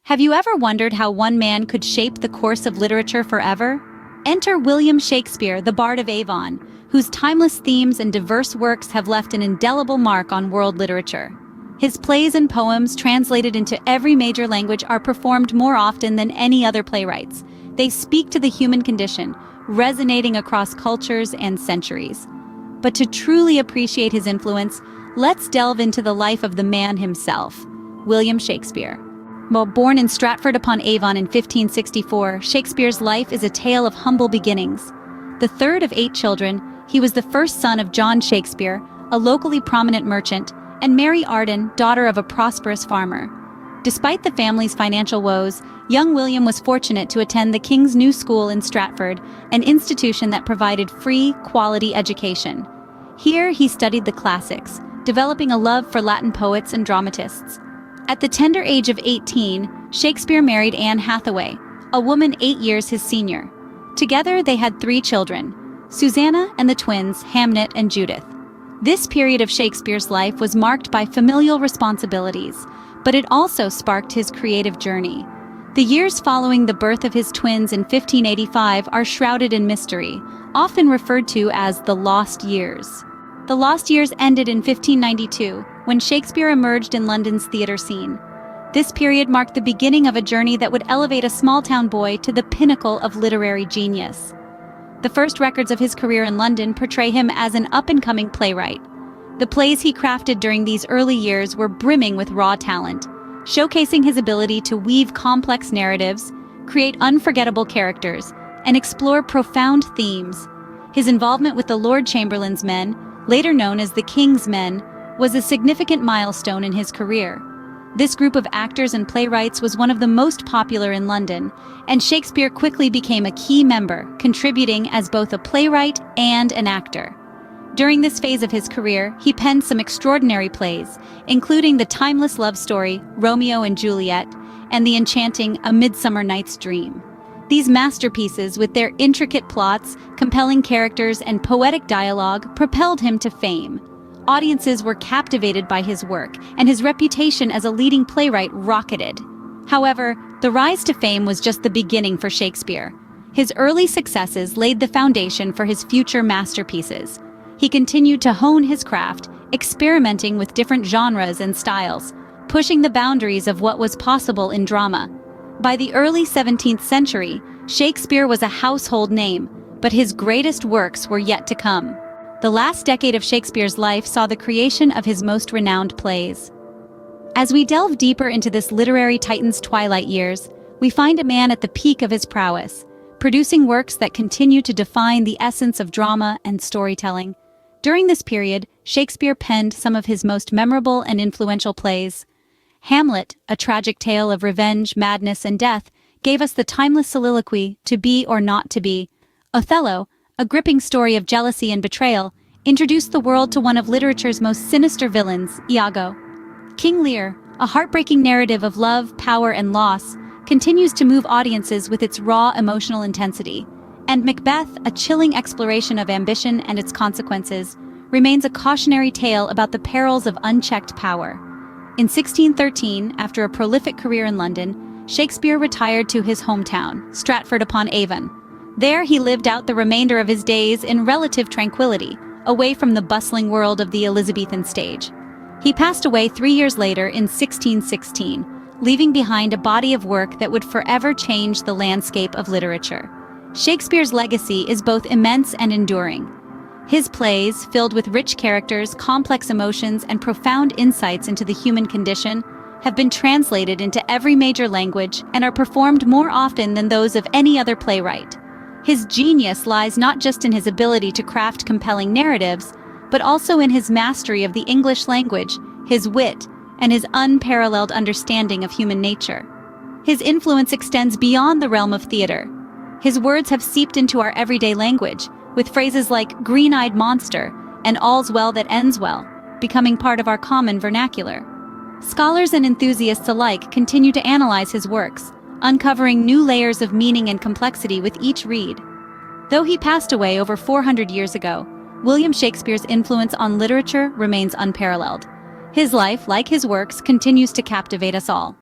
Have you ever wondered how one man could shape the course of literature forever? Enter William Shakespeare, the Bard of Avon, whose timeless themes and diverse works have left an indelible mark on world literature. His plays and poems, translated into every major language, are performed more often than any other playwrights. They speak to the human condition, resonating across cultures and centuries. But to truly appreciate his influence, let's delve into the life of the man himself, William Shakespeare. While born in Stratford-upon-Avon in 1564, Shakespeare's life is a tale of humble beginnings. The third of 8 children, he was the first son of John Shakespeare, a locally prominent merchant, and Mary Arden, daughter of a prosperous farmer. Despite the family's financial woes, young William was fortunate to attend the King's New School in Stratford, an institution that provided free, quality education. Here he studied the classics, developing a love for Latin poets and dramatists. At the tender age of 18, Shakespeare married Anne Hathaway, a woman 8 years his senior. Together they had 3 children, Susanna and the twins, Hamlet and Judith. This period of Shakespeare's life was marked by familial responsibilities, but it also sparked his creative journey. The years following the birth of his twins in 1585 are shrouded in mystery, often referred to as the lost years. The lost years ended in 1592, when Shakespeare emerged in London's theatre scene. This period marked the beginning of a journey that would elevate a small-town boy to the pinnacle of literary genius. The first records of his career in London portray him as an up-and-coming playwright. The plays he crafted during these early years were brimming with raw talent, showcasing his ability to weave complex narratives, create unforgettable characters, and explore profound themes. His involvement with the Lord Chamberlain's Men, later known as the King's Men, was a significant milestone in his career. This group of actors and playwrights was one of the most popular in London, and Shakespeare quickly became a key member, contributing as both a playwright and an actor. During this phase of his career, he penned some extraordinary plays, including the timeless love story, Romeo and Juliet, and the enchanting A Midsummer Night's Dream. These masterpieces, with their intricate plots, compelling characters, and poetic dialogue, propelled him to fame. Audiences were captivated by his work, and his reputation as a leading playwright rocketed. However, the rise to fame was just the beginning for Shakespeare. His early successes laid the foundation for his future masterpieces. He continued to hone his craft, experimenting with different genres and styles, pushing the boundaries of what was possible in drama. By the early 17th century, Shakespeare was a household name, but his greatest works were yet to come. The last decade of Shakespeare's life saw the creation of his most renowned plays. As we delve deeper into this literary titan's twilight years, we find a man at the peak of his prowess, producing works that continue to define the essence of drama and storytelling. During this period, Shakespeare penned some of his most memorable and influential plays. Hamlet, a tragic tale of revenge, madness, and death, gave us the timeless soliloquy, "To be or not to be." Othello, a gripping story of jealousy and betrayal, introduced the world to one of literature's most sinister villains, Iago. King Lear, a heartbreaking narrative of love, power, and loss, continues to move audiences with its raw emotional intensity. And Macbeth, a chilling exploration of ambition and its consequences, remains a cautionary tale about the perils of unchecked power. In 1613, after a prolific career in London, Shakespeare retired to his hometown, Stratford-upon-Avon. There he lived out the remainder of his days in relative tranquility, away from the bustling world of the Elizabethan stage. He passed away 3 years later in 1616, leaving behind a body of work that would forever change the landscape of literature. Shakespeare's legacy is both immense and enduring. His plays, filled with rich characters, complex emotions, and profound insights into the human condition, have been translated into every major language and are performed more often than those of any other playwright. His genius lies not just in his ability to craft compelling narratives, but also in his mastery of the English language, his wit, and his unparalleled understanding of human nature. His influence extends beyond the realm of theater. His words have seeped into our everyday language, with phrases like green-eyed monster and all's well that ends well, becoming part of our common vernacular. Scholars and enthusiasts alike continue to analyze his works, uncovering new layers of meaning and complexity with each read. Though he passed away over 400 years ago, William Shakespeare's influence on literature remains unparalleled. His life, like his works, continues to captivate us all.